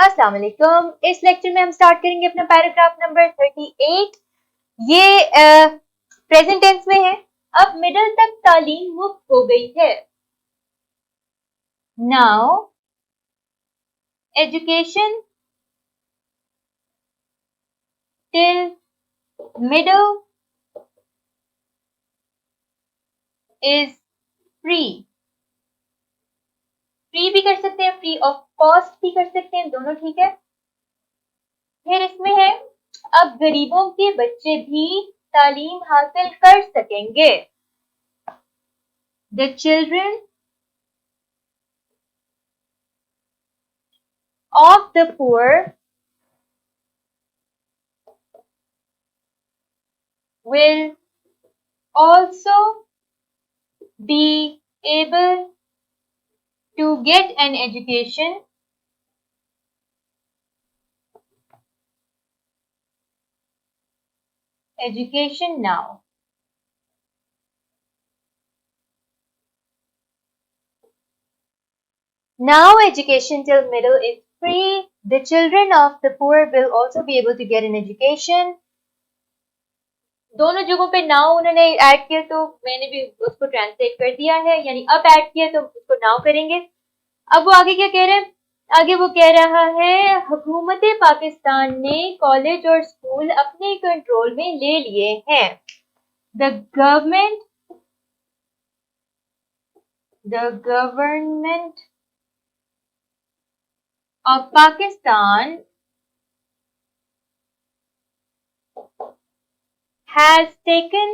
अस्सलाम वालेकुम। इस लेक्चर में हम स्टार्ट करेंगे अपना पैराग्राफ नंबर 38। ये प्रेजेंट टेंस में है। अब मिडिल तक तालीम मुफ्त हो गई है। Now education till middle is free. Free भी कर सकते हैं, फ्री ऑफ कॉस्ट भी कर सकते हैं, दोनों ठीक है। फिर इसमें है अब गरीबों के बच्चे भी तालीम हासिल कर सकेंगे। The children of the poor will also be able to get an education now. Now education till middle is free. The children of the poor will also be able to get an education. दोनों जगहों पे now उन्होंने add किया तो मैंने भी उसको translate कर दिया है, यानी अब ऐड किया तो उसको नाउ करेंगे। अब वो आगे क्या कह रहे हैं? आगे वो कह रहा है हुकूमत पाकिस्तान ने कॉलेज और स्कूल अपने कंट्रोल में ले लिए हैं। The government of Pakistan has taken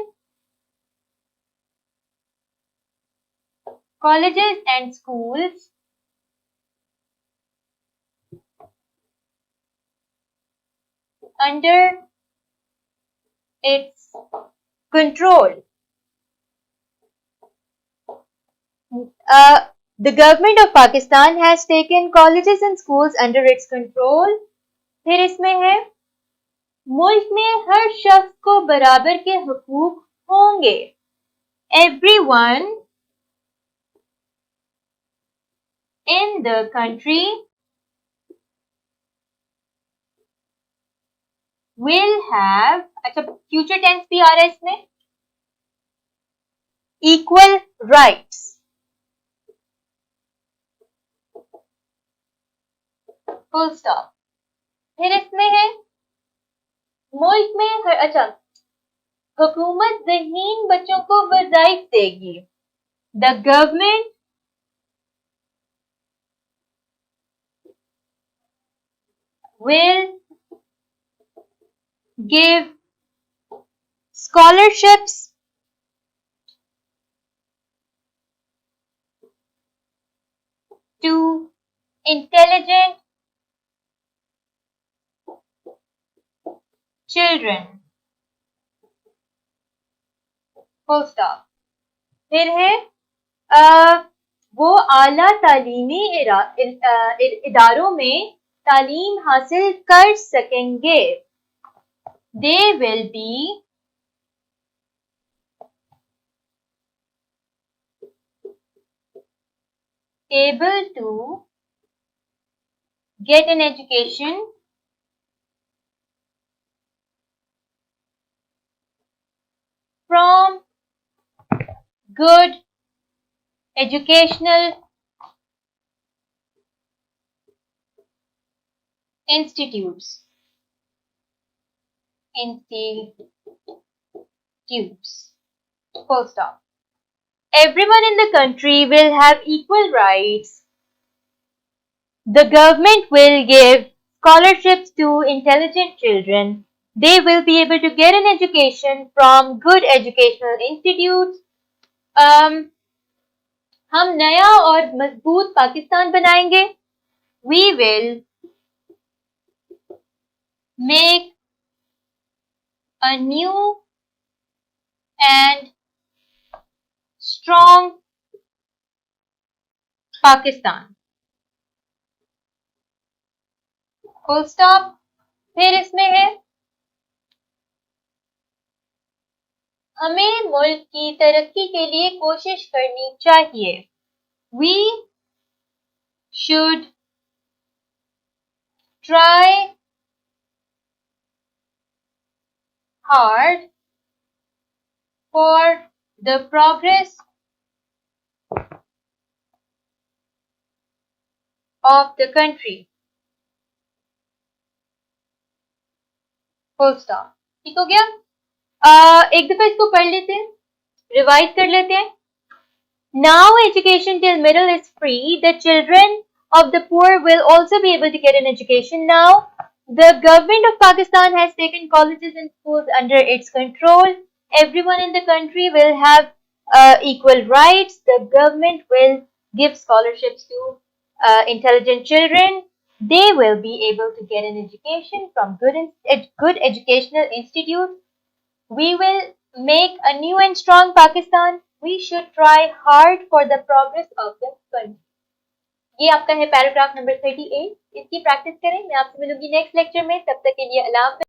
colleges and schools under its control. The government of Pakistan has taken colleges and schools under its control. फिर इसमें है मुल्क में हर शख्स को बराबर के हुकूक होंगे। Everyone in the country will have, अच्छा फ्यूचर टेंस भी आ रहा है इसमें, equal rights. Full stop. फिर इसमें है मुल्क में अच्छा हुकूमत ज़हीन बच्चों को वज़ाइफ देगी। The government will give scholarships to intelligent children. Full stop. फिर है वो आला तालीमी इदारों में तालीम हासिल कर सकेंगे। They will be able to get an education from good educational institutes. Full stop. Everyone in the country will have equal rights. The government will give scholarships to intelligent children. They will be able to get an education from good educational institutes. हम नया और मजबूत पाकिस्तान बनाएंगे। We will make a new and strong Pakistan. Full stop. फिर इसमें है हमें मुल्क की तरक्की के लिए कोशिश करनी चाहिए। We should try hard for the progress of the country. Full stop. ठीक हो गया। एक दफा इसको पढ़ लेते हैं, रिवाइज कर लेते हैं। Now education till middle is free. The children of the poor will also be able to get an education. Now the government of Pakistan has taken colleges and schools under its control. Everyone in the country will have equal rights. The government will give scholarships to intelligent children. They will be able to get an education from good educational institutes. We will make a new and strong Pakistan. We should try hard for the progress of the country. ये आपका है paragraph number 38। इसकी practice करें। मैं आपसे मिलूंगी next lecture में। तब तक के लिए अल्लाह हाफ़िज़।